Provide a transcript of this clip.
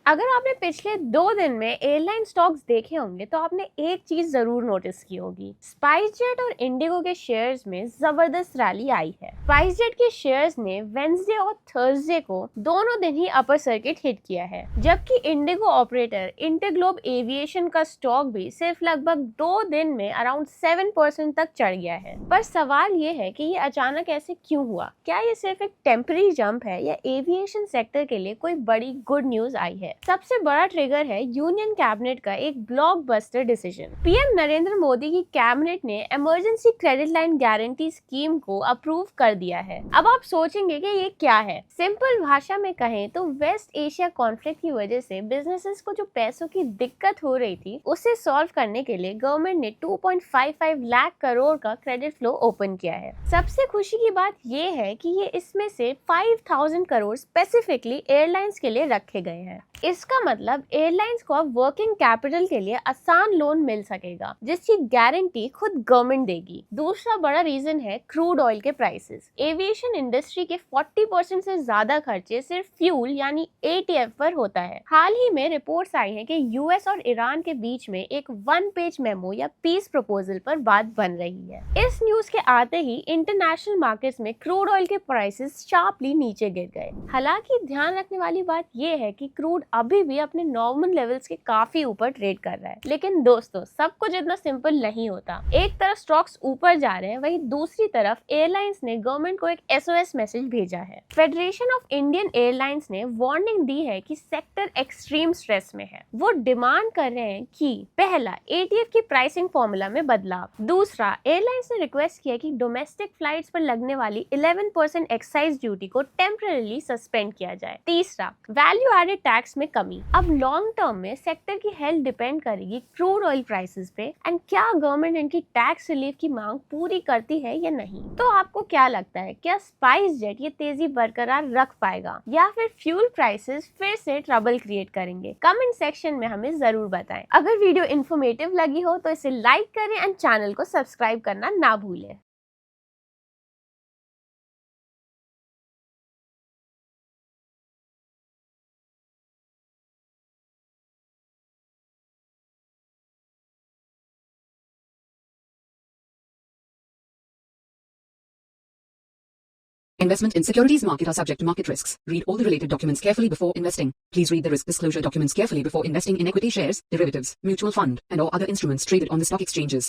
अगर आपने पिछले 2 दिन में एयरलाइन स्टॉक्स देखे होंगे तो आपने एक चीज जरूर नोटिस की होगी। स्पाइसजेट और इंडिगो के शेयर्स में जबरदस्त रैली आई है। स्पाइसजेट के शेयर्स ने वेंसडे और थर्सडे को दोनों दिन ही अपर सर्किट हिट किया है, जबकि इंडिगो ऑपरेटर इंटरग्लोब एविएशन का स्टॉक भी सिर्फ लगभग 2 दिन में अराउंड 7% तक चढ़ गया है। पर सवाल ये है कि ये अचानक ऐसे क्यों हुआ? क्या ये सिर्फ एक टेम्पररी जंप है या एविएशन सेक्टर के लिए कोई बड़ी गुड न्यूज आई है? सबसे बड़ा ट्रिगर है यूनियन कैबिनेट का एक blockbuster decision. PM Narendra Modi की कैबिनेट ने emergency credit line guarantee scheme को अप्रूव कर दिया है। अब आप सोचेंगे कि ये क्या है? सिंपल भाषा में कहें तो वेस्ट एशिया कॉन्फ्लिक्ट की वजह से बिजनेसेस को जो पैसों की दिक्कत हो रही थी उसे सॉल्व करने के लिए गवर्नमेंट ने 2.55 लाख करोड़ का क्रेडिट फ्लो ओपन किया है। सबसे खुशी की बात ये है कि ये इसमें से 5000 करोड़ स्पेसिफिकली एयरलाइंस के लिए रखे गए हैं। इसका मतलब एयरलाइंस को अब वर्किंग कैपिटल के लिए आसान लोन मिल सकेगा, जिसकी गारंटी खुद गवर्नमेंट देगी। दूसरा बड़ा रीजन है क्रूड ऑयल के प्राइसेस। एविएशन इंडस्ट्री के 40% से ज्यादा खर्चे सिर्फ फ्यूल यानी एटीएफ पर होता है। हाल ही में रिपोर्ट्स आई हैं कि यूएस और ईरान के बीच में एक 1 पेज मेमो या पीस प्रपोजल पर बात बन रही है। इस न्यूज के आते ही इंटरनेशनल मार्केट्स में क्रूड ऑयल के प्राइसेस शार्पली नीचे गिर गए। हालांकि ध्यान रखने वाली बात यह है कि क्रूड अभी भी अपने नॉर्मल लेवल्स के काफी ऊपर ट्रेड कर रहा है। लेकिन दोस्तों, सब कुछ इतना सिंपल नहीं होता। एक तरफ स्टॉक्स ऊपर जा रहे हैं, वहीं दूसरी तरफ एयरलाइंस ने गवर्नमेंट को एक एसओएस मैसेज भेजा है। फेडरेशन ऑफ इंडियन एयरलाइंस ने वार्निंग दी है कि सेक्टर एक्सट्रीम स्ट्रेस में है। वो डिमांड कर रहे हैं कि पहला, एटीएफ की प्राइसिंग फॉर्मूला में बदलाव। दूसरा, एयरलाइंस ने रिक्वेस्ट किया कि डोमेस्टिक फ्लाइट्स पर लगने वाली 11% एक्साइज ड्यूटी को टेम्पररी सस्पेंड किया जाए। तीसरा, वैल्यू एडेड टैक्स में कमी। अब लॉन्ग टर्म में सेक्टर की हेल्थ डिपेंड करेगी क्रूड ऑयल प्राइसेस पे एंड क्या गवर्नमेंट इनकी टैक्स रिलीफ की मांग पूरी करती है या नहीं। तो आपको क्या लगता है, क्या स्पाइसजेट ये तेजी बरकरार रख पाएगा या फिर फ्यूल प्राइसेस फिर से ट्रबल क्रिएट करेंगे? कमेंट सेक्शन में हमें जरूर बताएं। अगर वीडियो इन्फॉर्मेटिव लगी हो तो इसे लाइक करें एंड चैनल को सब्सक्राइब करना ना भूलें। Investment in securities market are subject to market risks. Read all the related documents carefully before investing. Please read the risk disclosure documents carefully before investing in equity shares, derivatives, mutual fund, and or other instruments traded on the stock exchanges.